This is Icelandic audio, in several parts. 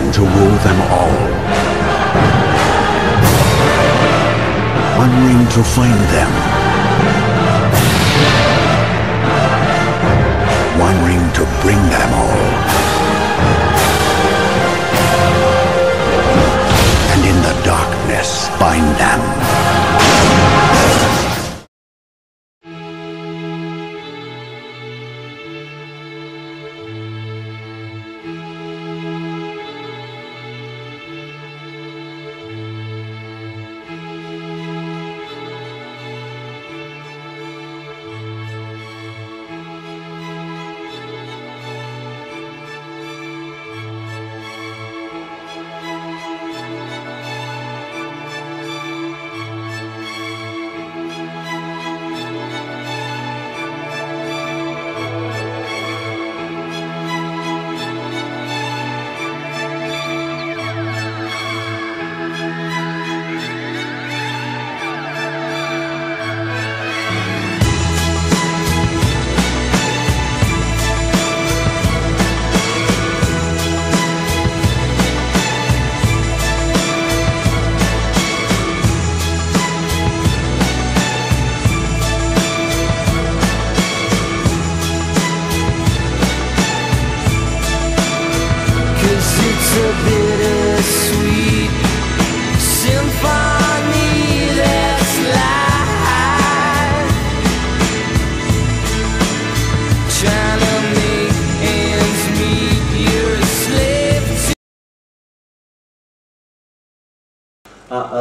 ring to rule them all. One ring to find them. One ring to bring them all. And in the darkness, bind them.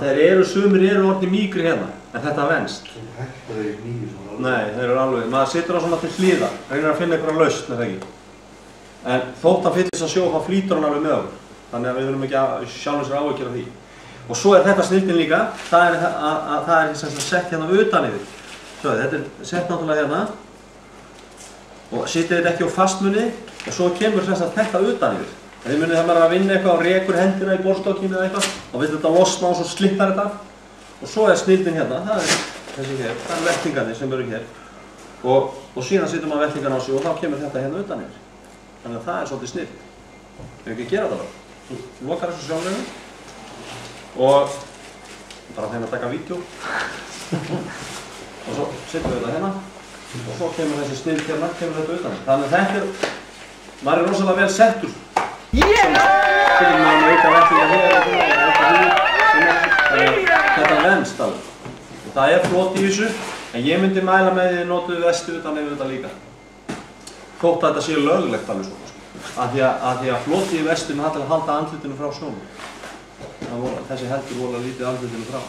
Þeir sumir orðnir mýkri hérna, en þetta venst. Nei, þeir eru alveg, maður situr á svona til hliðar, reynir að finna einhverja lausn, er það ekki. En þótt hann fyllist að sjó, þá flýtur hann alveg með okkur. Þannig að við þurfum ekki að sjálfum sér áhyggjur af því. Og svo þetta snilldin líka, það er sett hérna utan yfir. Svo þetta er sett náttúrulega hérna. Og sitið þetta ekki á fastmunni, og svo kemur þetta utan yfir. Þið munið þegar maður er að vinna eitthvað og rekur hendina í borðstokkinu eða eitthvað, þá vill þetta losna og svo slittar þetta. Og svo er snilldin hérna, það er þessi hér, það er veltingarnir sem eru hér. Og síðan setur maður veltingarna á sig og þá kemur þetta hérna utan yfir. Þannig að það er svolítið snillt. Við ekki að gera þetta bara. Þú lokar þessu sjálfleginu og bara þegar að taka vídeo. Og svo setjum við þetta hérna og svo kemur þessi snilld hérna, kemur þetta utan. Þannig að þetta er, maður er rosalega vel settur. Fyrir maður með auka veltingar hér og þetta venst alveg. Það er flott í þessu, en ég myndi mæla með því að notuðu vesti utan yfir þetta líka. Þótt að þetta sé löglegt alveg svona. Af því að floti í vestinu það til að halda andlitinu frá snjónum. Þessi heldur voru lítið andlitinu frá.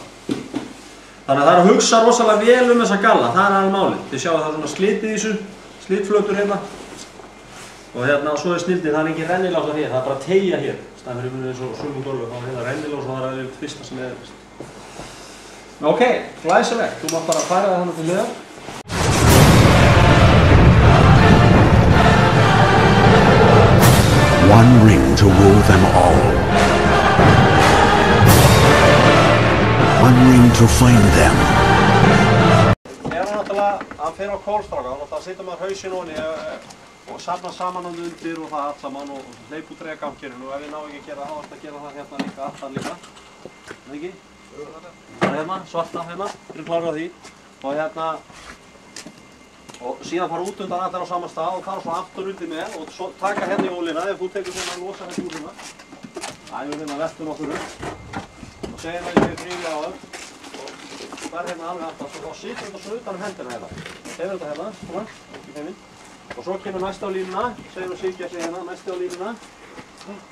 Þannig að það er að hugsa rosalega vel þessa galla, það er alveg málið. Þið sjáu það er svona slitið í þessu, slitflötur hérna. Og hérna og svo er snilldin, það er engin rennilása hér, það er bara að teygja hér. Stæðan fyrir munið eins og sumugólfi, þá er hérna rennilás og það er það fyrsta sem er. Ok, glæsilegt, þú mátt bara færa það þannig til hliðar. One ring to rule them all. One ring to find them. Þegar hann fer á kólstráka, þá setur maður hausinn ofan í og safnar saman hann undir og það allt saman og hleyp út reggangirinn og ef við ná ekki að gera það, þá ertu að gera það hérna líka, aftan líka. Það ekki? Það er hérna, svarta hérna, við erum klárir á því. Og hérna, og síðan fara út undan allir á sama stað og fara svo aftur undir með og svo taka hérna í ólina ef þú tekur svona að losa þetta úr hérna. Æfum hérna veltum okkur upp og segjum að ég fyrir þrýfja á öll og verð hérna alveg aftast og þá situr þetta svo utan hendina hérna. Hefur þetta hérna, svona, ekki heiminn. Og svo kemur næsti á línuna, segjum að Siggi að segja hérna, næsti á línuna.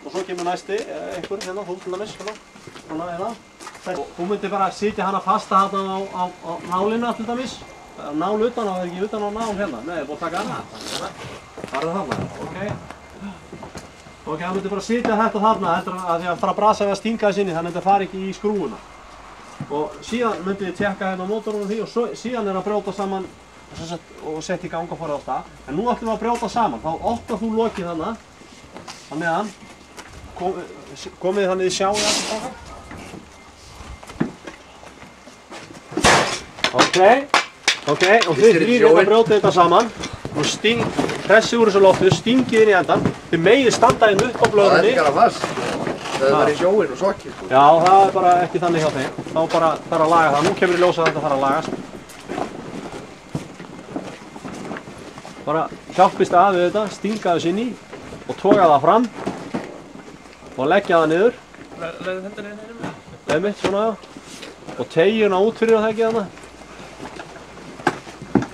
Og svo kemur næsti, einhver hérna, þú til dæmis, svona hérna. Og þú myndir bara sitja hana fasta hérna á nálina til dæmis. Nál utan á, það er ekki utan á nál hérna. Nei, það er búið að taka hana. Það er þarna, ok. Ok, það myndir bara sitja þetta þarna, heldur að því að fara að brasa við að stinga þess inni, þannig að þetta fari ekki í skrúfuna. Og síðan myndir þið tjekka hérna á mótorunum því og síðan er að brjóta saman og setja í gang og fara á stað. En nú ætlum við að brjóta saman, þá opnar þú lokið þarna, að meðan, komið þannig þið sjáu þetta strákar. Ok, og þið þrýr að brjóta þetta saman og pressið úr þessu loftu, stingið inn í endan. Þið megið standa inn upp á blöðunni. Það var í sjóin og sokkið. Já, það bara ekki þannig hjá þeim. Þá bara þarf að laga það. Nú kemur í ljós að þetta þarf að lagast. Bara hjálpist að við þetta, stinga þess inn í og toga það fram og leggja það niður. Leðið hendurinn inn með? Einmitt, svona já. Og tegjuna út fyrir það ekki þarna.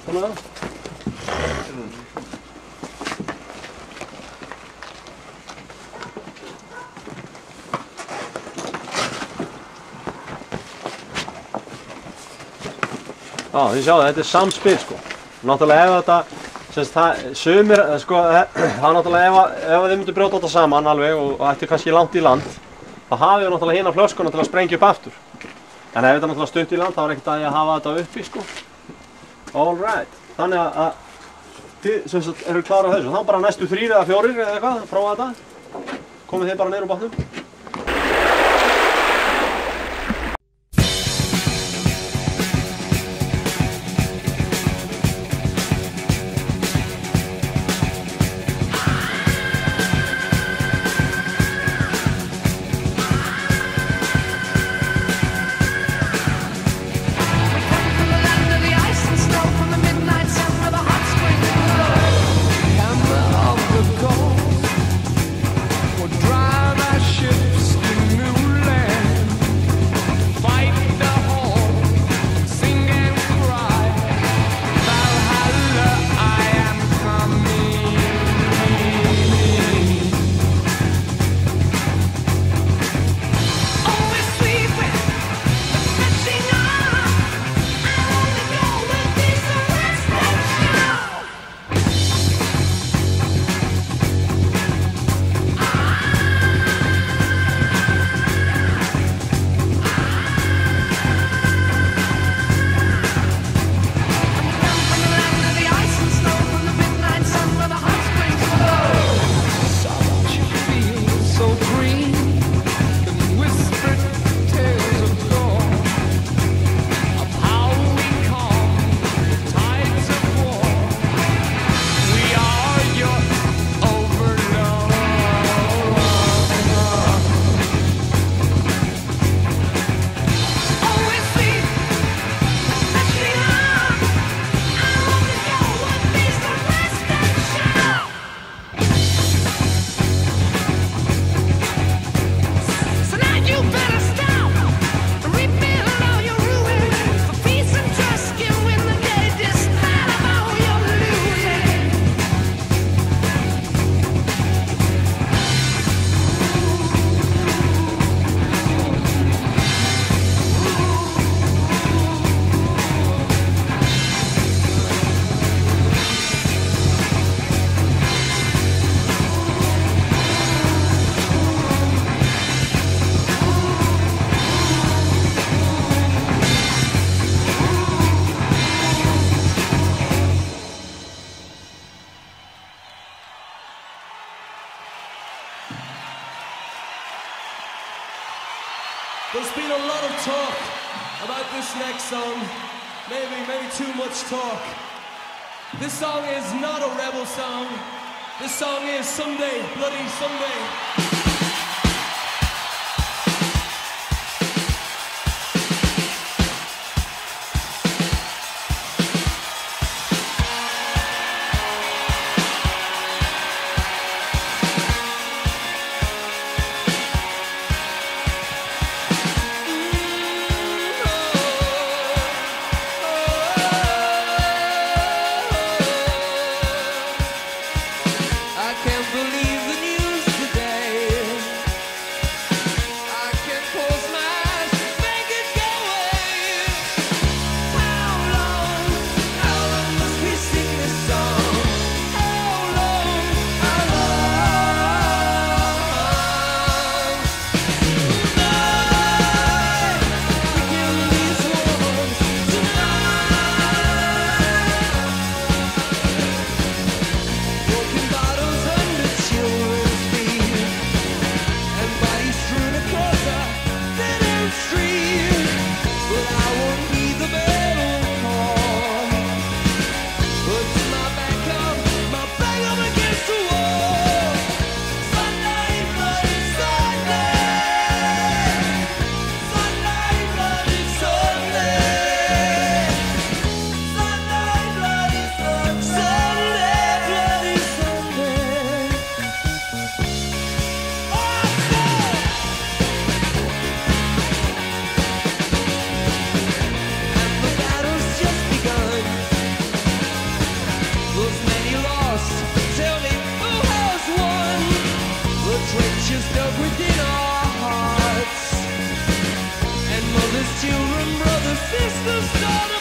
Svona já. Já, þið sjáu þetta er samspil sko. Náttúrulega ef þetta, sumir, sko, það náttúrulega ef þið myndu brjóta þetta saman alveg og ættu kannski langt í land, þá hafið þið náttúrulega hina flöskuna til að sprengja upp aftur. En ef þetta náttúrulega stutt í land, þá er ekkert að ég að hafa þetta uppi sko. All right. Þannig að þið eru klára á þessu. Þá bara næstu 3 eða 4 eða eitthvað, prófa þetta. Komið þið bara niður úr bátnum. There's been a lot of talk about this next song, maybe too much talk. This song is not a rebel song. This song is Someday, Bloody Someday. I can't believe the news today. the start